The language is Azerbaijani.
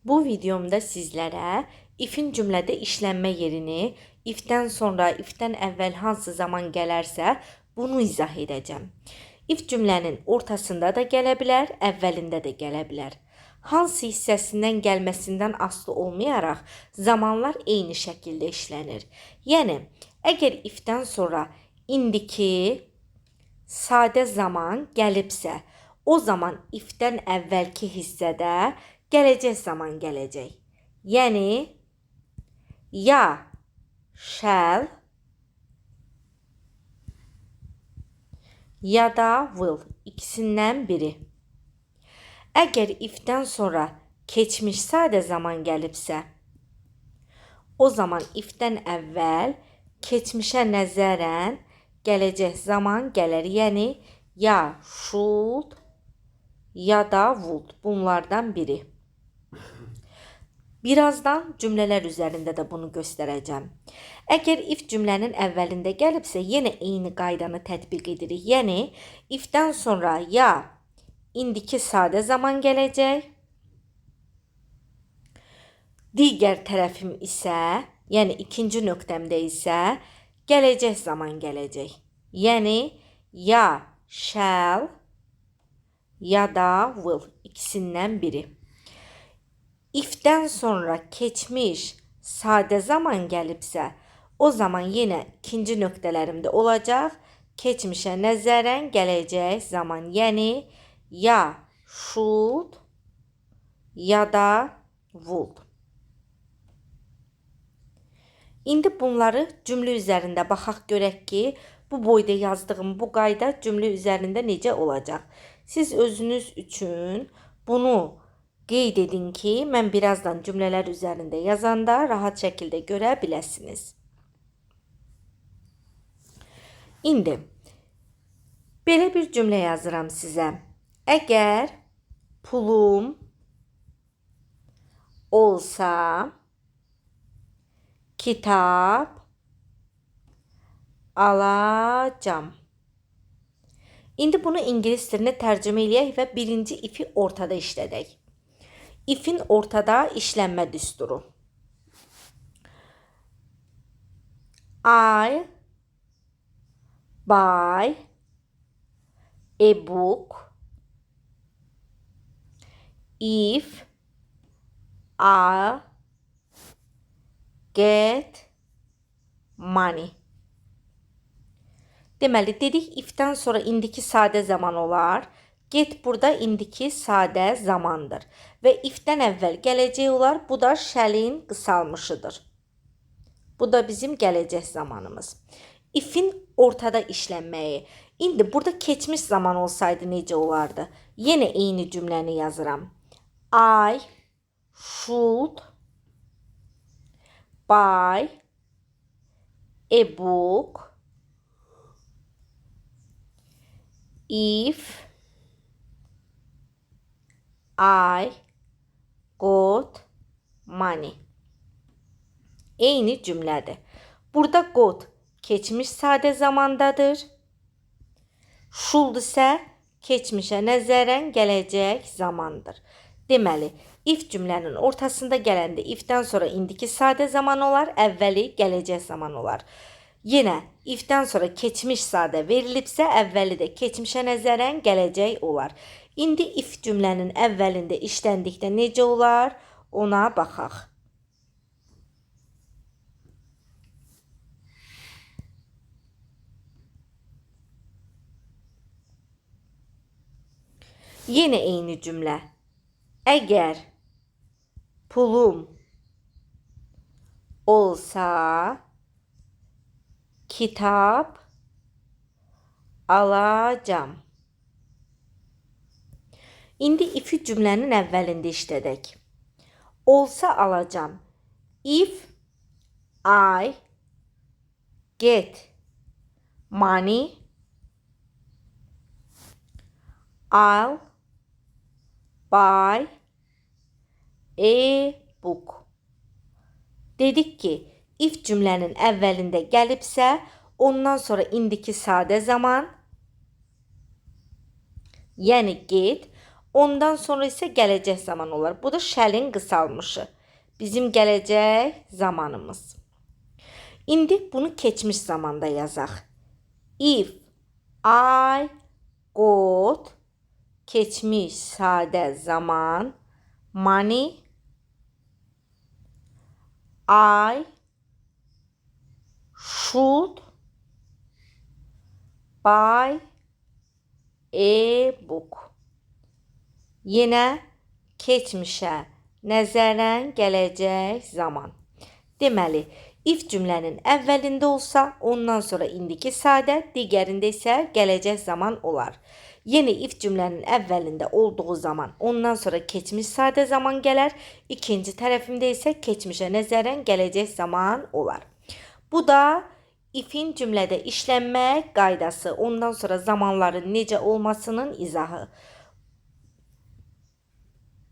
Bu videomda sizlərə ifin cümlədə işlənmə yerini, ifdən sonra, ifdən əvvəl hansı zaman gələrsə, bunu izah edəcəm. İf cümlənin ortasında da gələ bilər, əvvəlində də gələ bilər. Hansı hissəsindən gəlməsindən asılı olmayaraq zamanlar eyni şəkildə işlənir. Yəni, əgər ifdən sonra indiki sadə zaman gəlibsə, o zaman ifdən əvvəlki hissədə gələcək zaman gələcək. Yəni, ya, shall, ya da will, ikisindən biri. Əgər ifdən sonra keçmiş sadə zaman gəlibsə, o zaman ifdən əvvəl keçmişə nəzərən gələcək zaman gələr. Yəni, ya should, ya da would, bunlardan biri. Birazdan cümlələr üzərində də bunu göstərəcəm. Əgər if cümlənin əvvəlində gəlibsə, yenə eyni qaydanı tətbiq edirik. Yəni, ifdən sonra ya indiki sadə zaman gələcək, digər tərəfim isə, yəni ikinci nöqtəmdə isə gələcək zaman gələcək. Yəni, ya shall, ya da will, ikisindən biri. İfdən sonra keçmiş sadə zaman gəlibsə, o zaman yenə ikinci nöqtələrimdə olacaq. Keçmişə nəzərən gələcək zaman. Yəni, ya should, ya da would. İndi bunları cümlə üzərində baxaq görək ki, bu boyda yazdığım bu qayda cümlə üzərində necə olacaq. Siz özünüz üçün bunu qeyd edin ki, mən birazdan cümlələr üzərində yazanda rahat şəkildə görə biləsiniz. İndi belə bir cümlə yazıram sizə. Əgər pulum olsa, kitab alacam. İndi bunu ingilis dilinə tərcümə eləyək və birinci ifi ortada işlədək. İfin ortada işlənmə düsturu. I buy a book if I get money. Deməli, dedik ifdən sonra indiki sadə zaman olar. Get burada indiki sadə zamandır. Və ifdən əvvəl gələcək olar. Bu da shall'in qısalmışıdır. Bu da bizim gələcək zamanımız. İfin ortada işlənməyi. İndi burada keçmiş zaman olsaydı necə olardı? Yenə eyni cümləni yazıram. I should buy a book if I got money. Eyni cümlədir. Burada got keçmiş sadə zamandadır. Should isə keçmişə nəzərən gələcək zamandır. Deməli, if cümlənin ortasında gələndə ifdən sonra indiki sadə zaman olar, əvvəli gələcək zaman olar. Yenə ifdən sonra keçmiş sadə verilibsə, əvvəli də keçmişə nəzərən gələcək olar. İndi if cümlənin əvvəlində işləndikdə necə olar? Ona baxaq. Yenə eyni cümlə. Əgər pulum olsa, kitab alacam. İndi ifi cümlənin əvvəlində işlədək. Olsa alacam. If I get money, I'll buy a book. Dedik ki, if cümlənin əvvəlində gəlibsə, ondan sonra indiki sadə zaman, yəni get, Ondan sonra isə gələcək zaman olar. Bu da shall'in qısalmışı. Bizim gələcək zamanımız. İndi bunu keçmiş zamanda yazaq. If I got keçmiş sadə zaman money I should buy a book. Yenə keçmişə nəzərən gələcək zaman. Deməli, if cümlənin əvvəlində olsa, ondan sonra indiki sadə, digərində isə gələcək zaman olar. Yenə if cümlənin əvvəlində olduğu zaman, ondan sonra keçmiş sadə zaman gələr, ikinci tərəfində isə keçmişə nəzərən gələcək zaman olar. Bu da ifin cümlədə işlənmək qaydası, ondan sonra zamanların necə olmasının izahı.